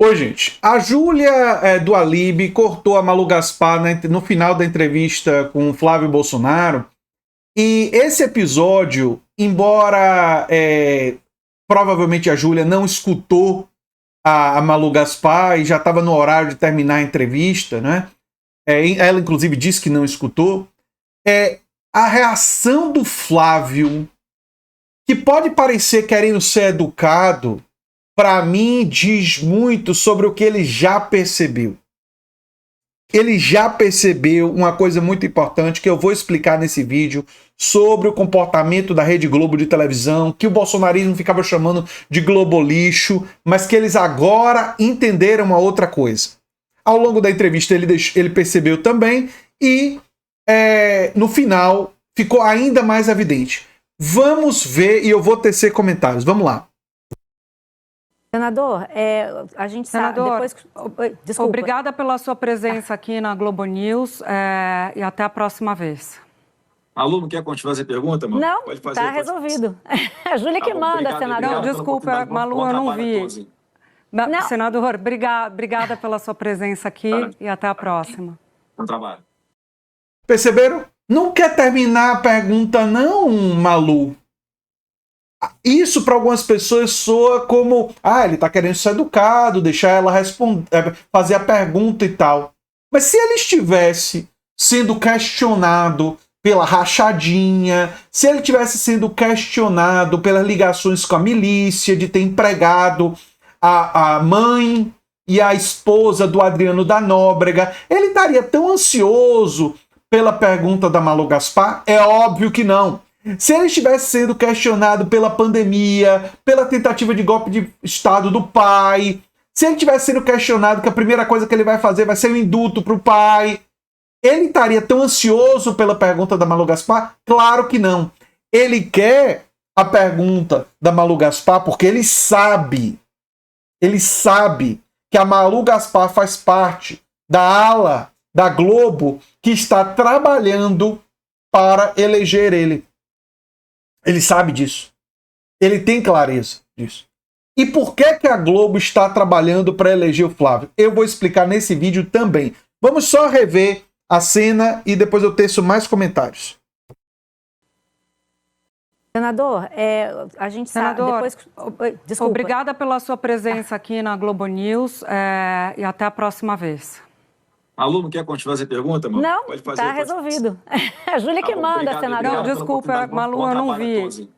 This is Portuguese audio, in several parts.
Oi, gente. A Júlia do Alibi cortou a Malu Gaspar no final da entrevista com o Flávio Bolsonaro. E esse episódio, embora provavelmente a Júlia não escutou a Malu Gaspar e já estava no horário de terminar a entrevista, né? Ela, inclusive, disse que não escutou. A reação do Flávio, que pode parecer querendo ser educado, para mim diz muito sobre o que ele já percebeu. Ele já percebeu uma coisa muito importante que eu vou explicar nesse vídeo sobre o comportamento da Rede Globo de televisão, que o bolsonarismo ficava chamando de globolixo, mas que eles agora entenderam uma outra coisa. Ao longo da entrevista ele percebeu também e no final ficou ainda mais evidente. Vamos ver e eu vou tecer comentários. Vamos lá. Senador, a gente sabe... Desculpa. Obrigada pela sua presença aqui na Globo News e até a próxima vez. Malu, não quer continuar essa pergunta, mano? Não, está resolvido. A Júlia que manda, senador. Não, desculpa, Malu, eu não vi. Não. Senador, obrigada pela sua presença aqui e até a próxima. Bom trabalho. Perceberam? Não quer terminar a pergunta não, Malu. Isso para algumas pessoas soa como, ele tá querendo ser educado, deixar ela responder, fazer a pergunta e tal. Mas se ele estivesse sendo questionado pela rachadinha, se ele estivesse sendo questionado pelas ligações com a milícia, de ter empregado a mãe e a esposa do Adriano da Nóbrega, ele estaria tão ansioso pela pergunta da Malu Gaspar? É óbvio que não. Se ele estivesse sendo questionado pela pandemia, pela tentativa de golpe de Estado do pai, se ele estivesse sendo questionado que a primeira coisa que ele vai fazer vai ser um indulto para o pai, ele estaria tão ansioso pela pergunta da Malu Gaspar? Claro que não. Ele quer a pergunta da Malu Gaspar porque ele sabe que a Malu Gaspar faz parte da ala da Globo que está trabalhando para eleger ele. Ele sabe disso. Ele tem clareza disso. E por que a Globo está trabalhando para eleger o Flávio? Eu vou explicar nesse vídeo também. Vamos só rever a cena e depois eu teço mais comentários. Senador, a gente sabe... Desculpa. Obrigada pela sua presença aqui na Globo News e até a próxima vez. Malu, não quer continuar essa pergunta, mano? Não, está resolvido. A Júlia que manda, senador. Não, desculpa, Malu, eu não vi.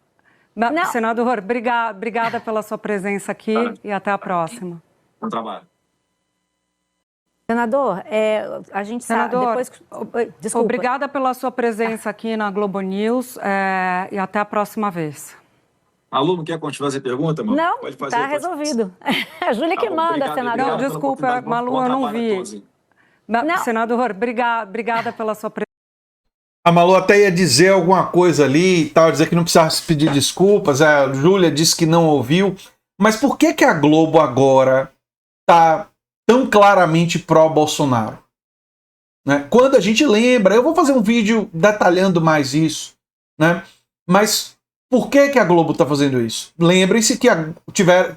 Não. Senador, obrigada pela sua presença aqui e até a próxima. Bom trabalho. Senador, a gente sabe... Desculpa. Obrigada pela sua presença aqui na Globo News e até a próxima vez. Malu, não quer continuar essa pergunta, mano? Não, está resolvido. A Júlia que manda, senador. Não, desculpa, Malu, eu não vi. Não. Senador, obrigada pela sua presença. A Malu até ia dizer alguma coisa ali e tal, dizer que não precisava pedir desculpas. A Júlia disse que não ouviu. Mas por que a Globo agora tá tão claramente pró-Bolsonaro? Né? Quando a gente lembra, eu vou fazer um vídeo detalhando mais isso, né? Mas por que a Globo tá fazendo isso? Lembrem-se que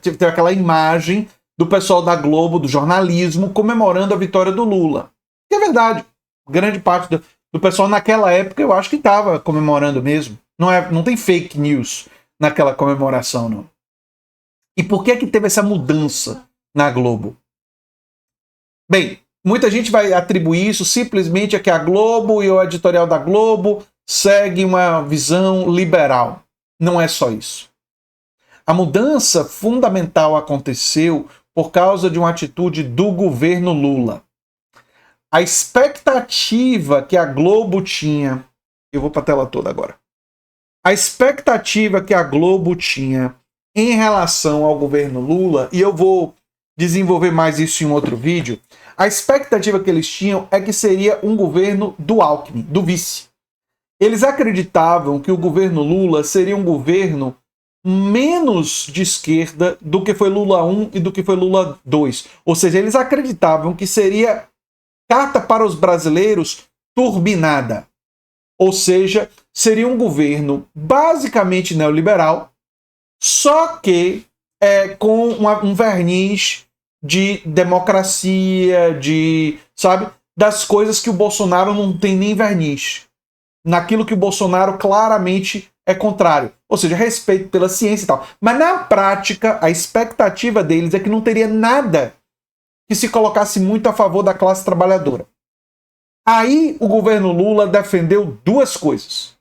teve aquela imagem do pessoal da Globo, do jornalismo, comemorando a vitória do Lula. Que é verdade. Grande parte do pessoal naquela época eu acho que estava comemorando mesmo. Não tem fake news naquela comemoração, não. E por que teve essa mudança na Globo? Bem, muita gente vai atribuir isso simplesmente a que a Globo e o editorial da Globo segue uma visão liberal. Não é só isso. A mudança fundamental aconteceu por causa de uma atitude do governo Lula. A expectativa que a Globo tinha... Eu vou para a tela toda agora. A expectativa que a Globo tinha em relação ao governo Lula, e eu vou desenvolver mais isso em um outro vídeo, a expectativa que eles tinham é que seria um governo do Alckmin, do vice. Eles acreditavam que o governo Lula seria um governo menos de esquerda do que foi Lula 1 e do que foi Lula 2. Ou seja, eles acreditavam que seria carta para os brasileiros turbinada. Ou seja, seria um governo basicamente neoliberal, só que com um verniz de democracia, sabe, das coisas que o Bolsonaro não tem nem verniz. Naquilo que o Bolsonaro claramente é contrário. Ou seja, respeito pela ciência e tal. Mas na prática, a expectativa deles é que não teria nada que se colocasse muito a favor da classe trabalhadora. Aí o governo Lula defendeu duas coisas.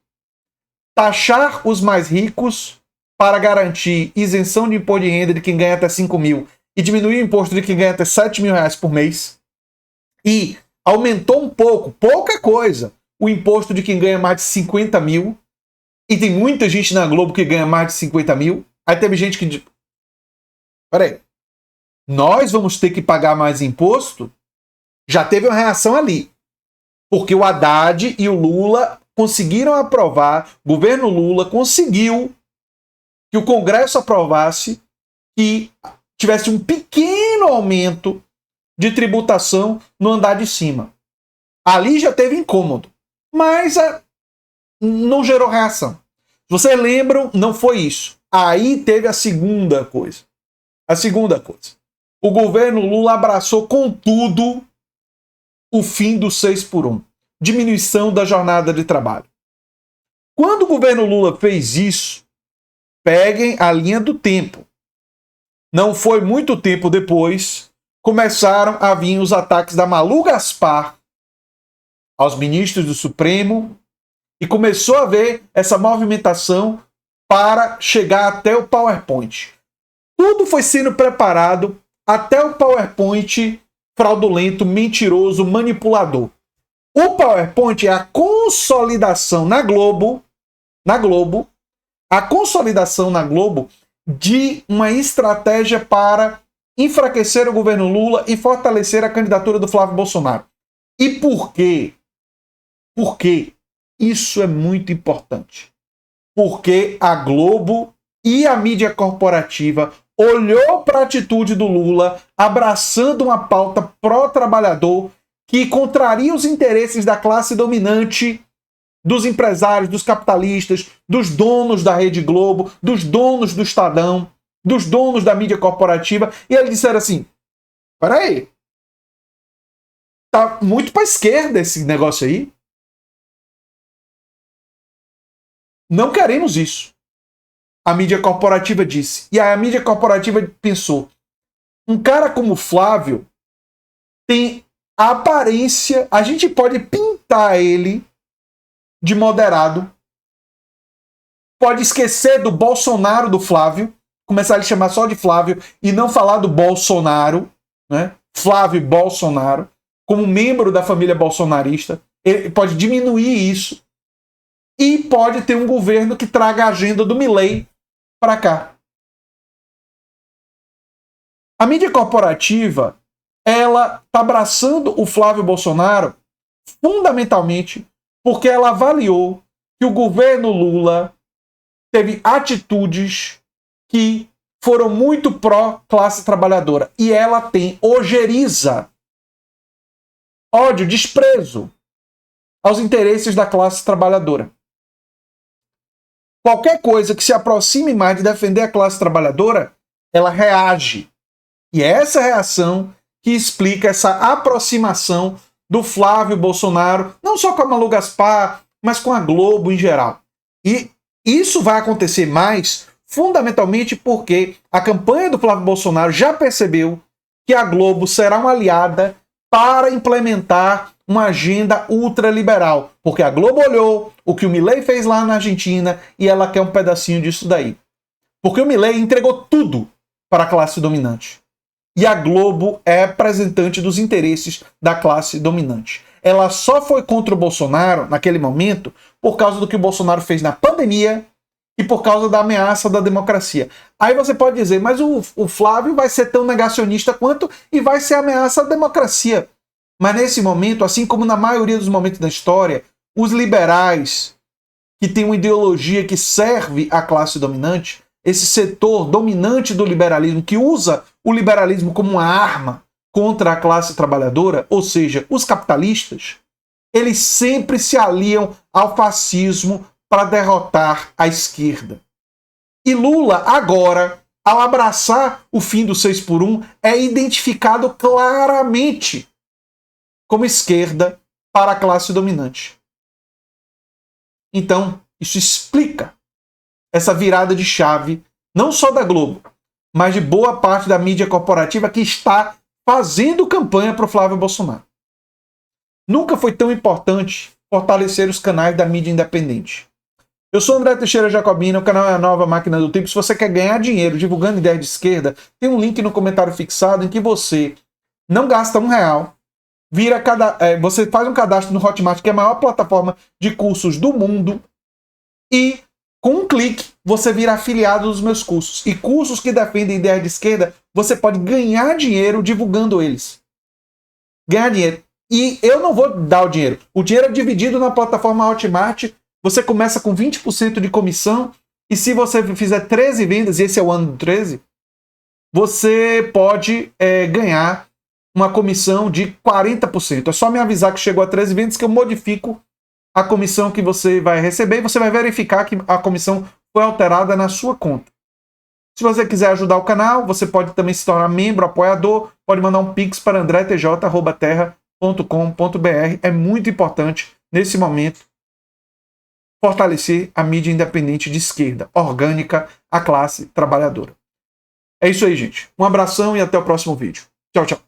Taxar os mais ricos para garantir isenção de imposto de renda de quem ganha até 5 mil e diminuir o imposto de quem ganha até 7 mil reais por mês. E aumentou um pouco, pouca coisa, o imposto de quem ganha mais de 50 mil. E tem muita gente na Globo que ganha mais de 50 mil. Aí teve gente que... Peraí. Nós vamos ter que pagar mais imposto? Já teve uma reação ali. Porque o Haddad e o Lula conseguiram aprovar, o governo Lula conseguiu que o Congresso aprovasse que tivesse um pequeno aumento de tributação no andar de cima. Ali já teve incômodo. Mas não gerou reação. Se vocês lembram, não foi isso. Aí teve a segunda coisa. A segunda coisa. O governo Lula abraçou com tudo o fim do 6x1. Diminuição da jornada de trabalho. Quando o governo Lula fez isso, peguem a linha do tempo. Não foi muito tempo depois, começaram a vir os ataques da Malu Gaspar aos ministros do Supremo e começou a haver essa movimentação para chegar até o PowerPoint. Tudo foi sendo preparado até o PowerPoint fraudulento, mentiroso, manipulador. O PowerPoint é a consolidação na Globo, a consolidação na Globo de uma estratégia para enfraquecer o governo Lula e fortalecer a candidatura do Flávio Bolsonaro. E por quê? Porque isso é muito importante. Porque a Globo e a mídia corporativa olhou para a atitude do Lula abraçando uma pauta pró-trabalhador que contraria os interesses da classe dominante, dos empresários, dos capitalistas, dos donos da Rede Globo, dos donos do Estadão, dos donos da mídia corporativa. E eles disseram assim, peraí, tá muito para a esquerda esse negócio aí. Não queremos isso. A mídia corporativa disse. E aí a mídia corporativa pensou, um cara como Flávio tem a aparência, a gente pode pintar ele de moderado, pode esquecer do Bolsonaro do Flávio, começar a lhe chamar só de Flávio e não falar do Bolsonaro, né? Flávio Bolsonaro, como membro da família bolsonarista, ele pode diminuir isso e pode ter um governo que traga a agenda do Milei para cá. A mídia corporativa, ela está abraçando o Flávio Bolsonaro fundamentalmente porque ela avaliou que o governo Lula teve atitudes que foram muito pró-classe trabalhadora. E ela tem ojeriza, ódio, desprezo aos interesses da classe trabalhadora. Qualquer coisa que se aproxime mais de defender a classe trabalhadora, ela reage. E é essa reação que explica essa aproximação do Flávio Bolsonaro, não só com a Malu Gaspar, mas com a Globo em geral. E isso vai acontecer mais, fundamentalmente porque a campanha do Flávio Bolsonaro já percebeu que a Globo será uma aliada para implementar uma agenda ultraliberal. Porque a Globo olhou o que o Milei fez lá na Argentina e ela quer um pedacinho disso daí. Porque o Milei entregou tudo para a classe dominante. E a Globo é representante dos interesses da classe dominante. Ela só foi contra o Bolsonaro, naquele momento, por causa do que o Bolsonaro fez na pandemia e por causa da ameaça da democracia. Aí você pode dizer, mas o Flávio vai ser tão negacionista quanto e vai ser ameaça à democracia. Mas nesse momento, assim como na maioria dos momentos da história, os liberais, que têm uma ideologia que serve à classe dominante, esse setor dominante do liberalismo, que usa o liberalismo como uma arma contra a classe trabalhadora, ou seja, os capitalistas, eles sempre se aliam ao fascismo para derrotar a esquerda. E Lula agora ao abraçar o fim do 6 por 1, é identificado claramente como esquerda para a classe dominante. Então, isso explica essa virada de chave, não só da Globo, mas de boa parte da mídia corporativa que está fazendo campanha para o Flávio Bolsonaro. Nunca foi tão importante fortalecer os canais da mídia independente. Eu sou André Teixeira Jacobina, o canal é a Nova Máquina do Tempo. Se você quer ganhar dinheiro divulgando ideias de esquerda, tem um link no comentário fixado em que você não gasta R$1, você faz um cadastro no Hotmart, que é a maior plataforma de cursos do mundo, e com um clique você vira afiliado dos meus cursos. E cursos que defendem ideias de esquerda, você pode ganhar dinheiro divulgando eles. Ganhar dinheiro. E eu não vou dar o dinheiro. O dinheiro é dividido na plataforma Hotmart. Você começa com 20% de comissão. E se você fizer 13 vendas, e esse é o ano do 13, você pode ganhar uma comissão de 40%. É só me avisar que chegou a 13 vendas que eu modifico a comissão que você vai receber e você vai verificar que a comissão foi alterada na sua conta. Se você quiser ajudar o canal, você pode também se tornar membro, apoiador, pode mandar um pix para andretj@terra.com.br. É muito importante, nesse momento, fortalecer a mídia independente de esquerda, orgânica, à classe trabalhadora. É isso aí, gente. Um abração e até o próximo vídeo. Tchau, tchau.